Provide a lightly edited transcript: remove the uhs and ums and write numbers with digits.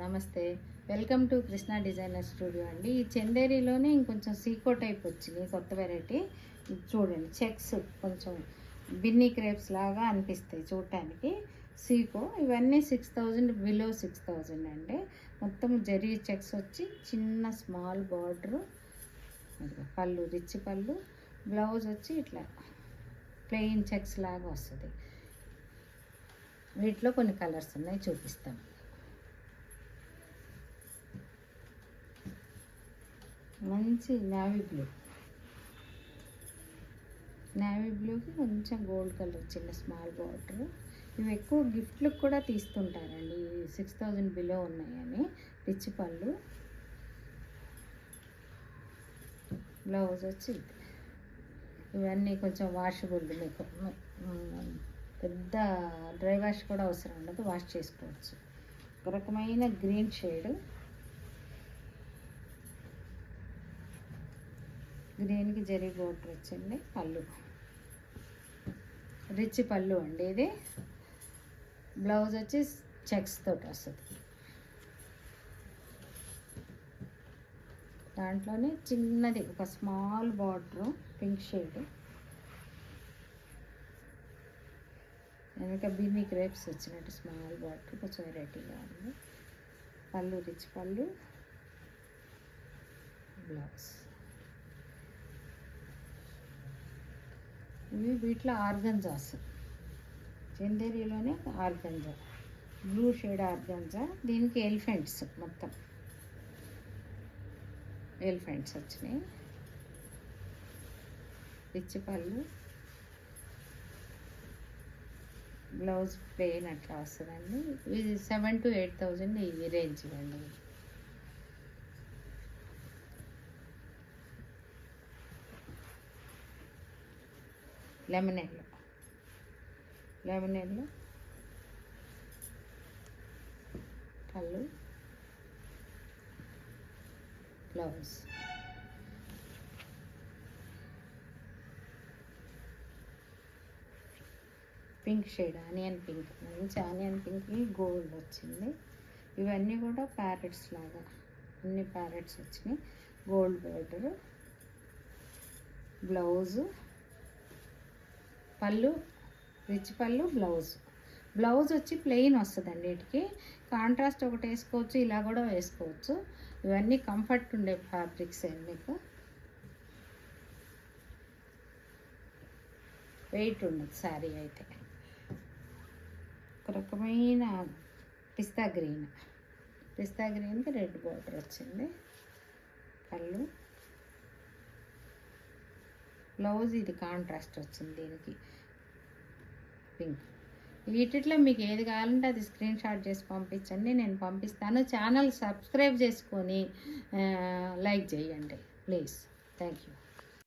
నమస్తే, welcome to Krishna designer studio అండి. ఈ చందేరిలోనే ఇంకొంచెం సీకో టైప్ వచ్చింది కొత్త వెరైటీ. చూడండి, చెక్స్ కొంచెం బిన్నీ క్రేప్స్ లాగా అనిపిస్తాయి చూడటానికి. సీకో ఇవన్నీ 6000 బిలో 6000 అండి. మొత్తం జరీ చెక్స్ వచ్చి చిన్న స్మాల్ బార్డరు, పళ్ళు రిచ్ పళ్ళు, బ్లౌజ్ వచ్చి ఇట్లా ప్లెయిన్ చెక్స్ లాగా వస్తుంది. వీటిలో కొన్ని కలర్స్ ఉన్నాయి, చూపిస్తాం. మంచి నేవీ బ్లూకి కొంచెం గోల్డ్ కలర్ చిన్న స్మాల్ బార్డర్. ఇవి ఎక్కువ గిఫ్ట్లకు కూడా తీస్తుంటారండి, 6000 బిలో ఉన్నాయని. రిచ్ పళ్ళు, బ్లౌజ్ వచ్చి ఇవన్నీ కొంచెం వాషబుల్. మీకు పెద్ద డ్రై వాష్ కూడా అవసరం ఉండదు, వాష్ చేసుకోవచ్చు. ఒక రకమైన గ్రీన్ షేడ్, గ్రీన్కి జరీ బోర్డర్ వచ్చింది. పళ్ళు రిచ్ పళ్ళు అండి. ఇది బ్లౌజ్ వచ్చి చెక్స్ తోటి వస్తుంది. దాంట్లోనే చిన్నది ఒక స్మాల్ బార్డర్ పింక్ షేడ్, వెనక బిన్నీ క్రేప్స్ వచ్చినట్టు స్మాల్ బార్డర్, కొంచెం వెరైటీగా ఉంది. Pallu rich pallu, blouse. ఇవి వీటిలో ఆర్గంజాస్, చందేరిలోనే ఆర్గంజా, బ్లూ షేడ్ ఆర్గంజా. దీనికి ఎలిఫెంట్స్, మొత్తం ఎలిఫెంట్స్ వచ్చినాయి. రిచ్ పళ్ళు, బ్లౌజ్ ప్లెయిన్ అట్లా వస్తుందండి. ఇది 7,000 to 8,000 ఈ రేంజ్ అండి. Lemon yellow pallu, blouse. Pink shade, onion pink, మంచి ఆనియన్ పింక్కి గోల్డ్ వచ్చింది. ఇవన్నీ కూడా ప్యారెట్స్ లాగా, అన్ని ప్యారెట్స్ వచ్చినాయి. Gold border, blouse, pallu rich pallu, blouse వచ్చి ప్లెయిన్ వస్తుందండి. వీటికి కాంట్రాస్ట్ ఒకటి వేసుకోవచ్చు, ఇలా కూడా వేసుకోవచ్చు. ఇవన్నీ కంఫర్ట్ ఉండే ఫ్యాబ్రిక్స్ అండి. మీకు వెయిట్ ఉండదు శారీ అయితే. ఒక రకమైన పిస్తా గ్రీన్కి రెడ్ బార్డర్ వచ్చింది. పళ్ళు, బ్లౌజ్ ఇది కాంట్రాస్ట్ వచ్చింది, దీనికి పింక్. వీటిలో మీకు ఏది కావాలంటే అది స్క్రీన్ షాట్ చేసి పంపించండి, నేను పంపిస్తాను. ఛానల్ సబ్స్క్రైబ్ చేసుకొని లైక్ చేయండి ప్లీజ్. Thank you.